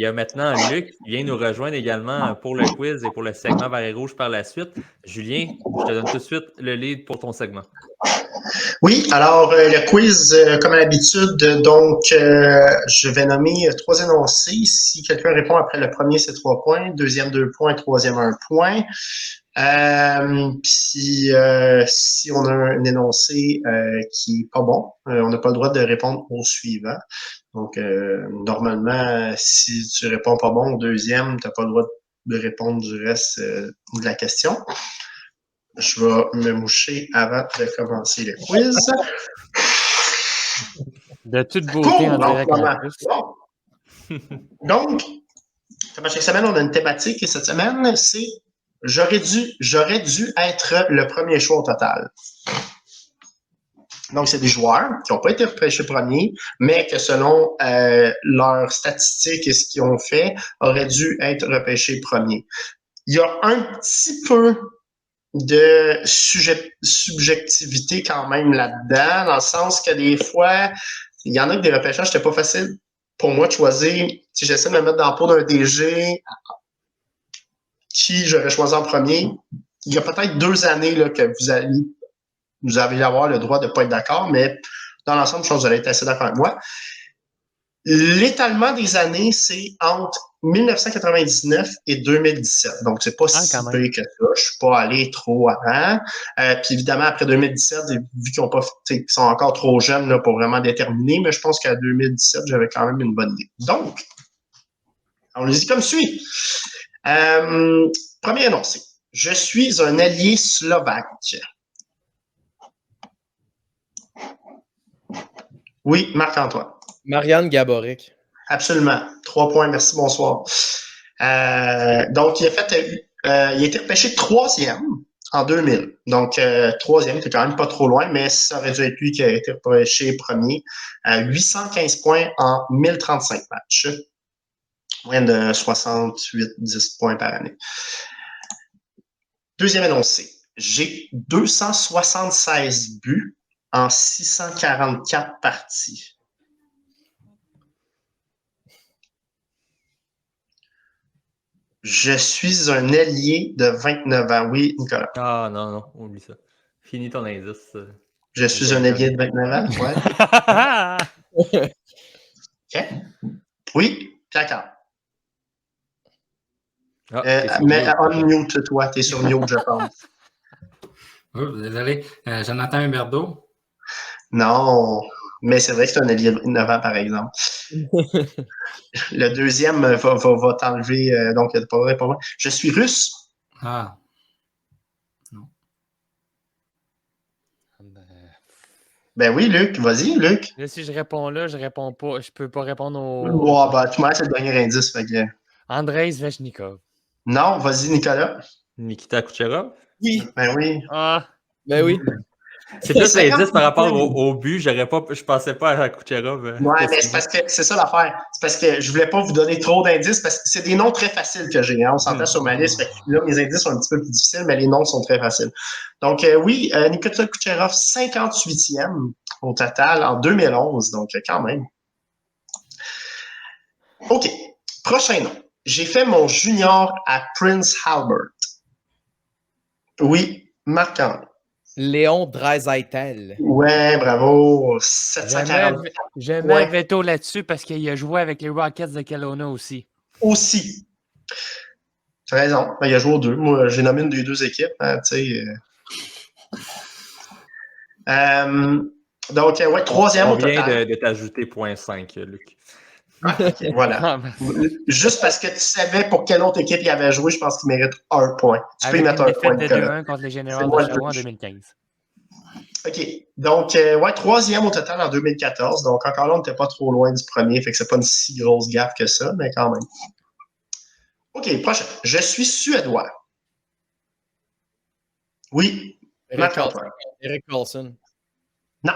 Il y a maintenant Luc qui vient nous rejoindre également pour le quiz et pour le segment vert et rouge par la suite. Julien, je te donne tout de suite le lead pour ton segment. Oui, alors le quiz, comme à l'habitude, donc je vais nommer 3 énoncés. Si quelqu'un répond après le premier, c'est 3 points, deuxième 2 points, troisième 1 point. Si on a un énoncé qui est pas bon, on n'a pas le droit de répondre au suivant. Donc normalement, si tu réponds pas bon au deuxième, tu n'as pas le droit de répondre du reste de la question. Je vais me moucher avant de commencer le quiz. De toute beauté en direct. Donc, chaque semaine, on a une thématique et cette semaine, c'est j'aurais dû être le premier choix au total. Donc, c'est des joueurs qui n'ont pas été repêchés premiers, mais que selon leurs statistiques et ce qu'ils ont fait, auraient dû être repêchés premiers. Il y a un petit peu de subjectivité quand même là-dedans, dans le sens que des fois, il y en a que des repêchages, c'était pas facile pour moi de choisir. Si j'essaie de me mettre dans la peau d'un DG, qui j'aurais choisi en premier, il y a peut-être 2 années là, que vous allez avoir le droit de ne pas être d'accord, mais dans l'ensemble, je pense que vous allez être assez d'accord avec moi. L'étalement des années, c'est entre 1999 et 2017. Donc, c'est pas si peu que ça. Je suis pas allé trop avant. Puis évidemment, après 2017, vu qu'ils sont encore trop jeunes là, pour vraiment déterminer, mais je pense qu'à 2017, j'avais quand même une bonne idée. Donc, on le dit comme suit. Premier énoncé. Je suis un allié slovaque. Oui, Marc-Antoine. Marian Gaborik. Absolument. 3 points, merci, bonsoir. Donc, il a été repêché 3e en 2000. Donc, 3e, c'est quand même pas trop loin, mais ça aurait dû être lui qui a été repêché premier. 815 points en 1035 matchs. Moyenne de 68-10 points par année. Deuxième énoncé. J'ai 276 buts en 644 parties. Je suis un ailier de 29 ans. Oui, Nicolas. Ah, non, oublie ça. Finis ton indice. Je suis un ailier de 29 ans, ouais. OK. Oui, d'accord. Mais unmute, toi, t'es sur mute, je pense. Oh, désolé. Jonathan Huberdeau? Non, mais c'est vrai que c'est un allié de 29 ans, par exemple. Le deuxième va t'enlever, donc il n'y a pas de réponse. Je suis russe. Ah. Non. Ben oui, Luc. Vas-y, Luc. Là, si je réponds là, je réponds pas. Je peux pas répondre au... Oh, ben, tu m'as c'est le dernier indice. Fait que... Andrei Svechnikov. Non, vas-y, Nicolas. Nikita Kucherov? Oui. Ben oui. Ah. Ben oui. C'est plus l'indice par rapport au but. Je pensais pas à Kucherov. Ouais, mais c'est parce que c'est ça l'affaire. C'est parce que je voulais pas vous donner trop d'indices parce que c'est des noms très faciles que j'ai. Hein. On s'entend sur ma liste. Fait que là, mes indices sont un petit peu plus difficiles, mais les noms sont très faciles. Donc, oui, Nikita Kucherov, 58e au total en 2011. Donc, quand même. OK. Prochain nom. J'ai fait mon junior à Prince Albert. Oui, Marc-André. Léon Draisaitl. Ouais, bravo. 740. Je mets un veto là-dessus parce qu'il a joué avec les Rockets de Kelowna aussi. Aussi. Tu as raison. Il a joué aux deux. Moi, j'ai nommé une des deux équipes. Hein, donc, ouais, troisième au total. On vient de t'ajouter 0.5, Luc. Ah, okay, voilà. Juste parce que tu savais pour quelle autre équipe il avait joué, je pense qu'il mérite 1 point. Tu peux y mettre un point, de 2-1 contre les Généraux d'Oshawa en 2015. OK. Donc, ouais, troisième au total en 2014. Donc, encore là, on n'était pas trop loin du premier. Fait que c'est pas une si grosse gaffe que ça, mais quand même. OK, prochain. Je suis suédois. Oui. Eric Carlson. Non.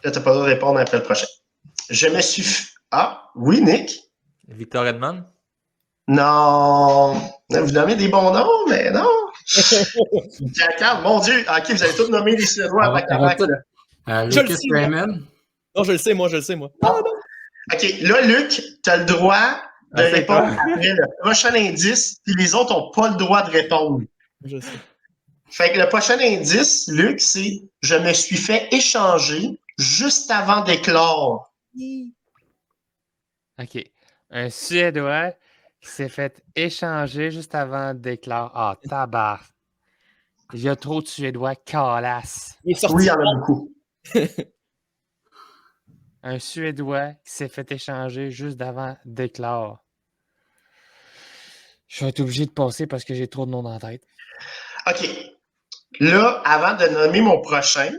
Là, tu n'as pas le droit de répondre après le prochain. Je me suis... Ah, oui, Nick? Victor Edmond? Non. Vous nommez des bons noms, mais non. D'accord, mon Dieu. OK, vous avez tous nommé les Suédois à bac. Lucas Raymond? Non, je le sais, moi. Ah, non. OK, là, Luc, tu as le droit de Ah, c'est répondre quoi? après le prochain indice, puis les autres n'ont pas le droit de répondre. Je sais. Fait que le prochain indice, Luc, c'est « Je me suis fait échanger juste avant d'éclore. OK. Un Suédois qui s'est fait échanger juste avant de déclarer. Ah, tabarre. Il y a trop de Suédois calasse. Il est » Oui, il sorti. y en a beaucoup. Un Suédois qui s'est fait échanger juste d'avant déclare. Je vais être obligé de passer parce que j'ai trop de noms dans la tête. OK. Là, avant de nommer mon prochain,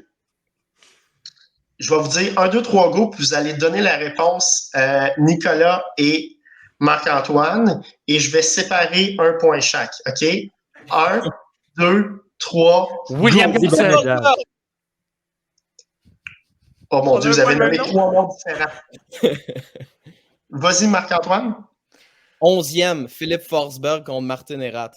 je vais vous dire 1, 2, 3 go, puis vous allez donner la réponse Nicolas et Marc-Antoine, et je vais séparer un point chaque. OK? 1, 2, 3, William go! Gibson. Oh mon On Dieu, a vous pas avez le même nommé nom? 3 noms différents. Vas-y, Marc-Antoine. 11e, Philippe Forsberg contre Martin Erat.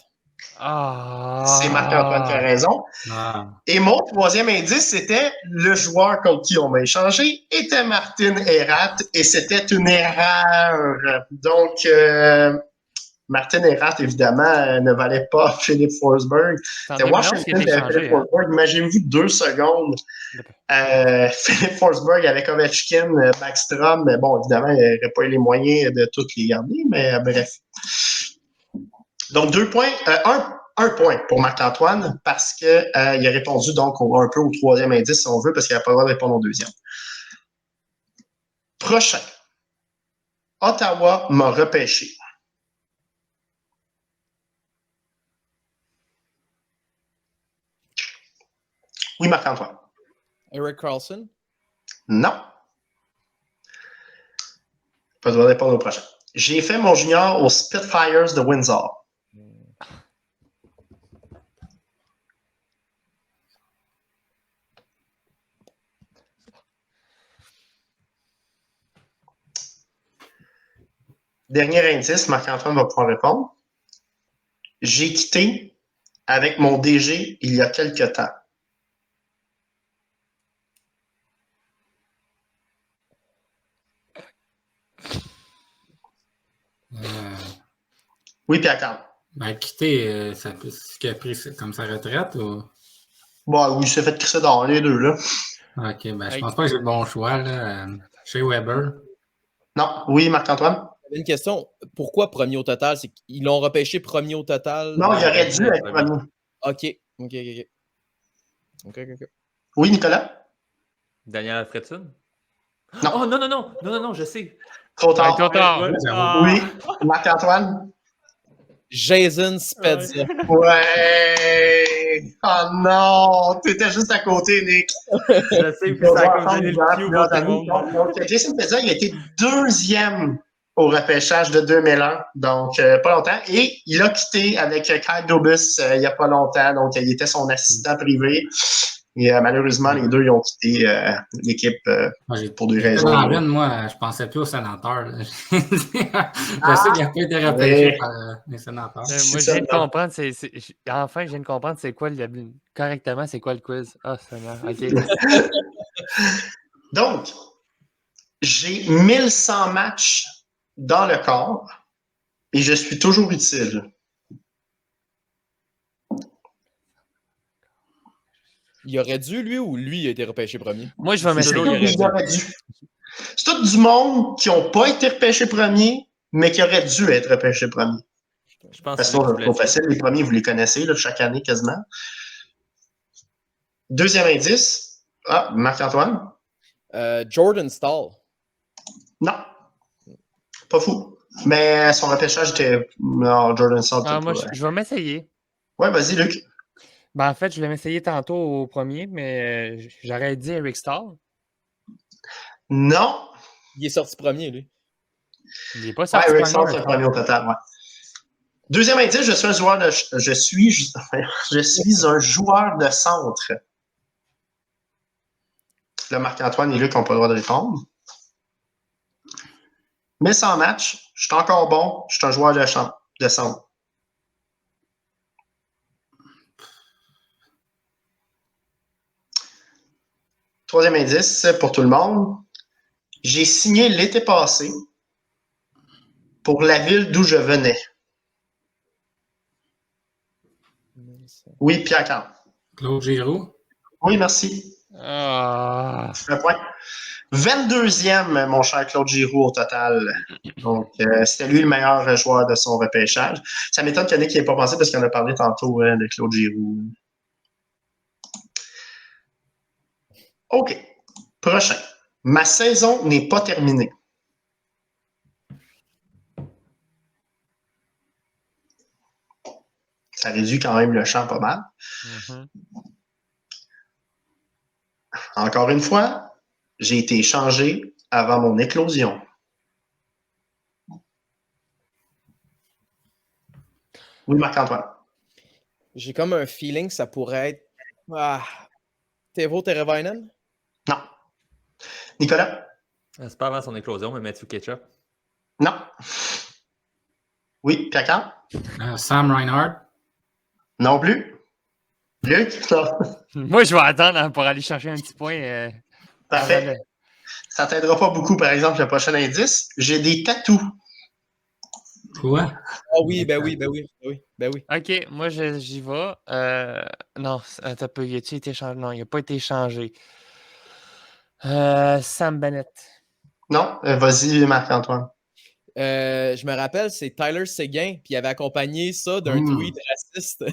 C'est Marc-Antoine qui a raison. Ah. Et mon troisième indice, c'était le joueur contre qui on m'a échangé était Martin Erat et c'était une erreur. Donc, Martin Erat, évidemment, ne valait pas Philippe Forsberg. C'est en C'était 2011 qu'il a Washington été qui avait Philippe échangé. Hein? Forsberg. Imaginez-vous 2 secondes. Philippe Forsberg avec Ovechkin, Backstrom. Mais bon, évidemment, il n'aurait pas eu les moyens de tous les garder, mais bref. Donc, 2 points. Un point pour Marc-Antoine parce qu'il a répondu donc un peu au troisième indice si on veut parce qu'il n'a pas le droit de répondre au deuxième. Prochain. Ottawa m'a repêché. Oui, Marc-Antoine. Eric Carlson. Non. Pas le droit de répondre au prochain. J'ai fait mon junior aux Spitfires de Windsor. Dernier indice, Marc-Antoine va pouvoir répondre. J'ai quitté avec mon DG il y a quelque temps. Oui, Pierre-Carl. Ben, quitter, ce qui a pris comme sa retraite ou. Bon, oui, il s'est fait crisser dans les deux, là. Ok, ben, je pense pas que j'ai le bon choix, là. Chez Weber. Non. Oui, Marc-Antoine? J'avais une question. Pourquoi premier au total? C'est qu'ils l'ont repêché premier au total? Non, il aurait dû être premier. OK. OK. Oui, Nicolas? Daniel Alfredson? Non. Oh non, non, non, non, non, non, je sais. Trop tard. Trop tard. Ouais, J'avoue. Oui, Marc-Antoine? Jason Spezia. Ouais! Oh non! T'étais juste à côté, Nick. Je sais, puis ça a comme donné le cue pour tout le monde. Donc, Jason Pezza, il a été deuxième au repêchage de 2001, donc pas longtemps. Et il a quitté avec Kyle Dubas il n'y a pas longtemps, donc il était son assistant privé. Et malheureusement, les deux, ils ont quitté l'équipe pour des raisons. Dans la moi, je pensais plus aux sénateurs. Je sais qu'il n'a pas été repêché par les sénateurs. Moi, je viens de comprendre. Enfin, je viens de comprendre c'est quoi correctement, c'est quoi le quiz. Ah, Seigneur. OK. Donc, j'ai 1100 matchs dans le corps et je suis toujours utile. Il aurait dû, lui, ou lui a été repêché premier? Moi, je vais mettre C'est l'eau, tout il aurait qui dû. aurait dû. C'est tout du monde qui n'ont pas été repêchés premier, mais qui auraient dû être repêchés premier. Je pense Parce que que c'est trop facile, les premiers, vous les connaissez là, chaque année quasiment. Deuxième indice. Ah, Marc-Antoine? Jordan Stahl. Non. Pas fou. Mais son repêchage était. Non, Jordan Salt. Ah, moi, je vais m'essayer. Ouais, vas-y, Luc. Ben, en fait, je voulais m'essayer tantôt au premier, mais j'aurais dit Eric Stahl. Non. Il est sorti premier, lui. Il n'est pas sorti Eric premier. Salt, c'est le premier au total, ouais. Deuxième indice, je suis un joueur de. Je suis un joueur de centre. Là, Marc-Antoine et Luc n'ont pas le droit de répondre. Mais sans match, je suis encore bon, je suis un joueur de centre. Troisième indice pour tout le monde. J'ai signé l'été passé pour la ville d'où je venais. Oui, Pierre-Carl. Claude Giroux. Oui, merci. Ah. Un point. 22e, mon cher Claude Giroux, au total. Donc, c'était lui le meilleur joueur de son repêchage. Ça m'étonne qu'il y en ait qui n'ait pas pensé parce qu'on a parlé tantôt de Claude Giroux. OK. Prochain. Ma saison n'est pas terminée. Ça réduit quand même le champ pas mal. Mhm. Encore une fois, j'ai été échangé avant mon éclosion. Oui, Marc-Antoine. J'ai comme un feeling que ça pourrait être. Teuvo Teravainen? Non. Nicolas? C'est pas avant son éclosion, mais Matthew Ketchup. Non. Oui, Pierre-Carl? Sam Reinhart. Non plus. Luc? Non. Moi, je vais attendre hein, pour aller chercher un petit point. Parfait. Ça t'aidera pas beaucoup, par exemple, le prochain indice. J'ai des tatous. Quoi? Ah oui, ben oui. OK, moi, j'y vais. Non, t'as pas, il a-tu été changé? Non, il n'a pas été changé. Sam Bennett. Non? Vas-y, Marc-Antoine. Je me rappelle, c'est Tyler Seguin, puis il avait accompagné ça d'un tweet raciste.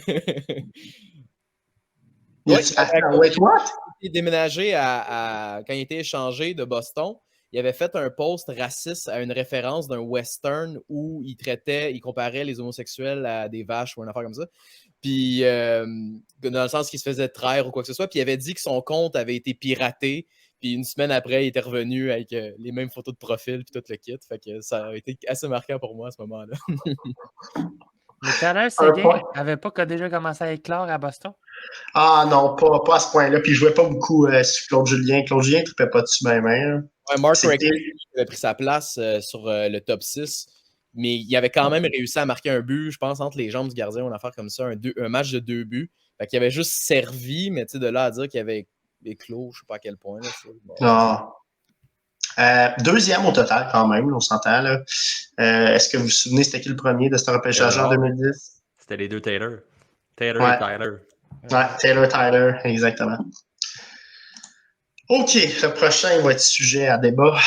Wait, what? Il était déménagé quand il était échangé de Boston. Il avait fait un post raciste à une référence d'un western où il comparait les homosexuels à des vaches ou une affaire comme ça. Puis, dans le sens qu'il se faisait traire ou quoi que ce soit. Puis, il avait dit que son compte avait été piraté. Puis, une semaine après, il était revenu avec les mêmes photos de profil puis tout le kit. Fait que ça a été assez marquant pour moi à ce moment-là. Mais Tyler Seguin n'avait pas déjà commencé à éclore à Boston? Ah non, pas à ce point-là. Puis, je jouais pas beaucoup sur Claude Julien. Claude Julien ne trippait pas dessus même. Ouais, Mark Reckless avait pris sa place sur le top 6. Mais il avait quand même réussi à marquer un but, je pense, entre les jambes du gardien ou une affaire comme ça, un match de 2 buts. Fait qu'il avait juste servi, mais tu sais, de là à dire qu'il avait éclos, je sais pas à quel point. Là, bon. Deuxième au total, quand même, on s'entend. Là. Est-ce que vous vous souvenez, c'était qui le premier de ce repêchage en 2010? C'était les deux Taylor. Taylor et Tyler. Ouais, Taylor, exactement. OK, le prochain va être sujet à débat.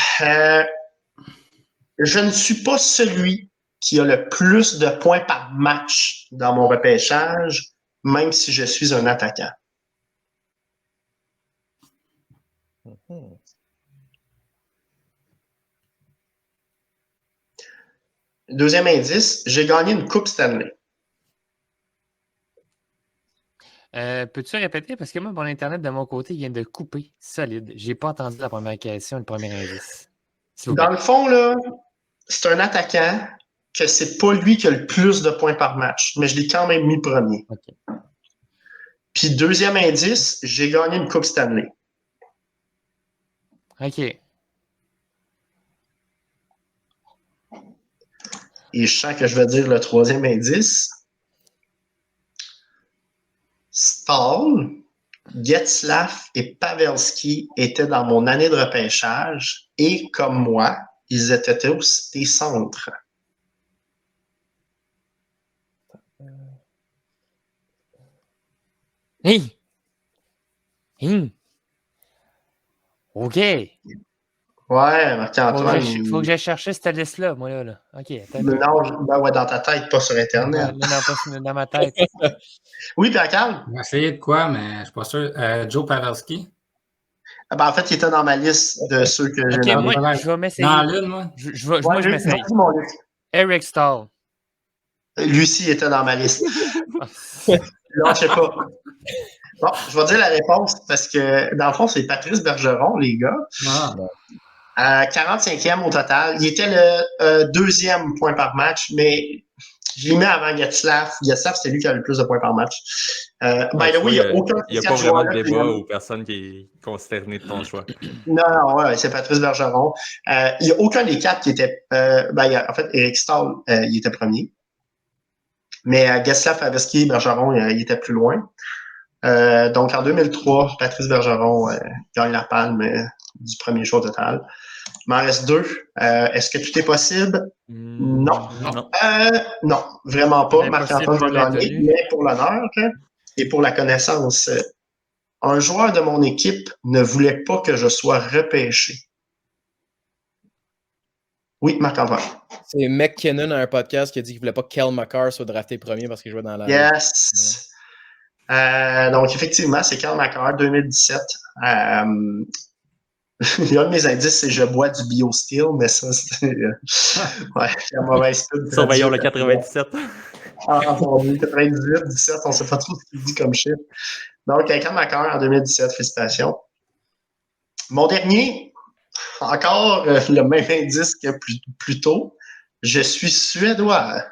Je ne suis pas celui qui a le plus de points par match dans mon repêchage, même si je suis un attaquant. Deuxième indice, j'ai gagné une Coupe Stanley. Peux-tu répéter? Parce que moi, mon Internet de mon côté, il vient de couper solide. J'ai pas entendu la première question, le premier indice. Dans le fond, là, c'est un attaquant que c'est pas lui qui a le plus de points par match, mais je l'ai quand même mis premier. Okay. Puis deuxième indice, j'ai gagné une Coupe Stanley. OK. Et je sens que je vais dire le troisième indice. Stahl, Getzlaf et Pavelski étaient dans mon année de repêchage et, comme moi, ils étaient tous des centres. Hey! OK. Ouais, Marc-Antoine. Faut que j'aille chercher cette liste-là, moi, là. OK. Non, ben ouais, dans ta tête, pas sur Internet. Non, pas dans ma tête. Oui, Pierre-Carl? Je vais essayer de quoi, mais je ne suis pas sûr. Joe Pavelski. Ben, en fait, il était dans ma liste de ceux que j'ai nommés. Moi, je vais m'essayer. Dans l'une, moi. Je m'essaye. Eric Stahl. Lui aussi, il était dans ma liste. Non, je sais pas. Bon, je vais dire la réponse parce que, dans le fond, c'est Patrice Bergeron, les gars. 45e au total. Il était le deuxième point par match, mais je l'ai mis avant Getzlaf. Getzlaf, c'est lui qui a le plus de points par match. By the way, il n'y a aucun Il n'y a pas vraiment de débat ou personne qui est consterné de ton choix. Non, ouais, c'est Patrice Bergeron. Il n'y a aucun des quatre qui était... en fait, Eric Stahl, il était premier. Mais Getzlaf, Pavelski, Bergeron, il était plus loin. Donc, en 2003, Patrice Bergeron gagne la palme du premier choix total. Il m'en reste 2. Est-ce que tout est possible? Non. Non. Non, vraiment pas. Impossible Marc-Antoine va pour gagner, l'inconnu. mais pour l'honneur et pour la connaissance, un joueur de mon équipe ne voulait pas que je sois repêché. Oui, Marc-Antoine. C'est McKinnon à un podcast qui a dit qu'il ne voulait pas que Kel McCarr soit drafté premier parce qu'il jouait dans la. Yes. Donc, effectivement, c'est Kel McCarr, 2017. Il y a un de mes indices, c'est je bois du BioSteel, mais ça, c'est ouais, la mauvaise pub. Surveillons le 97. Ah, mon Dieu, 98, 17, on ne sait pas trop ce qu'il dit comme chiffre. Donc, Kel McCarr en 2017, félicitations. Mon dernier, encore le même indice que plus tôt, je suis suédois.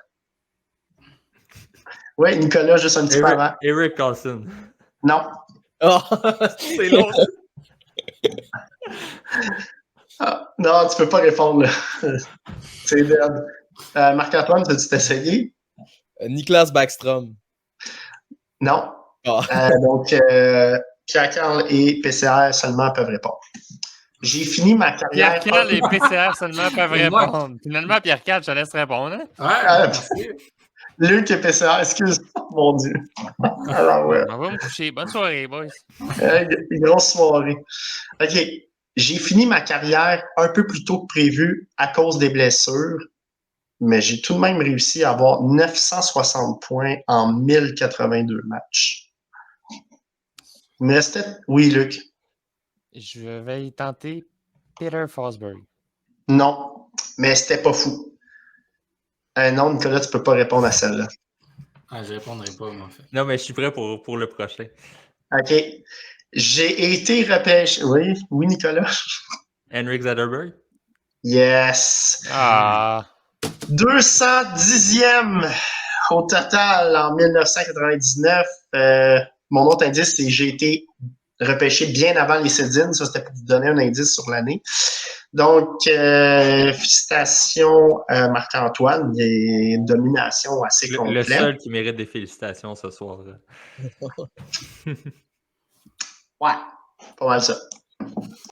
Oui, Nicolas, juste un petit peu avant. Eric Carlson. Non. Oh! C'est long. Ah, non, tu peux pas répondre. Là. C'est dead. Marc-Antoine, as-tu t'essayer? Niklas Backstrom. Non. Oh. Donc, Pierre-Carl et PCR seulement peuvent répondre. J'ai fini ma carrière. Pierre-Carl et PCR seulement peuvent Et moi? répondre. Finalement, Pierre-Carl, je te laisse répondre. Hein? Ouais, merci. Luc et PCR, excuse-moi, mon Dieu. Alors, ouais. On va me coucher. Bonne soirée, boys. Grosse soirée. OK. J'ai fini ma carrière un peu plus tôt que prévu à cause des blessures, mais j'ai tout de même réussi à avoir 960 points en 1082 matchs. Mais c'était... Oui, Luc. Je vais y tenter Peter Forsberg. Non, mais c'était pas fou. Non, Nicolas, tu peux pas répondre à celle-là. Ah, je répondrai pas, moi, en fait. Non, mais je suis prêt pour le prochain. OK. J'ai été repêché... Oui, Nicolas? Henrik Zetterberg. Yes! Ah! 210e au total en 1999. Mon autre indice, c'est que j'ai été repêché bien avant les Sedins. Ça, c'était pour vous donner un indice sur l'année. Donc, félicitations Marc-Antoine. Il y a une domination assez complète. Le seul qui mérite des félicitations ce soir. Ouais, pas mal ça.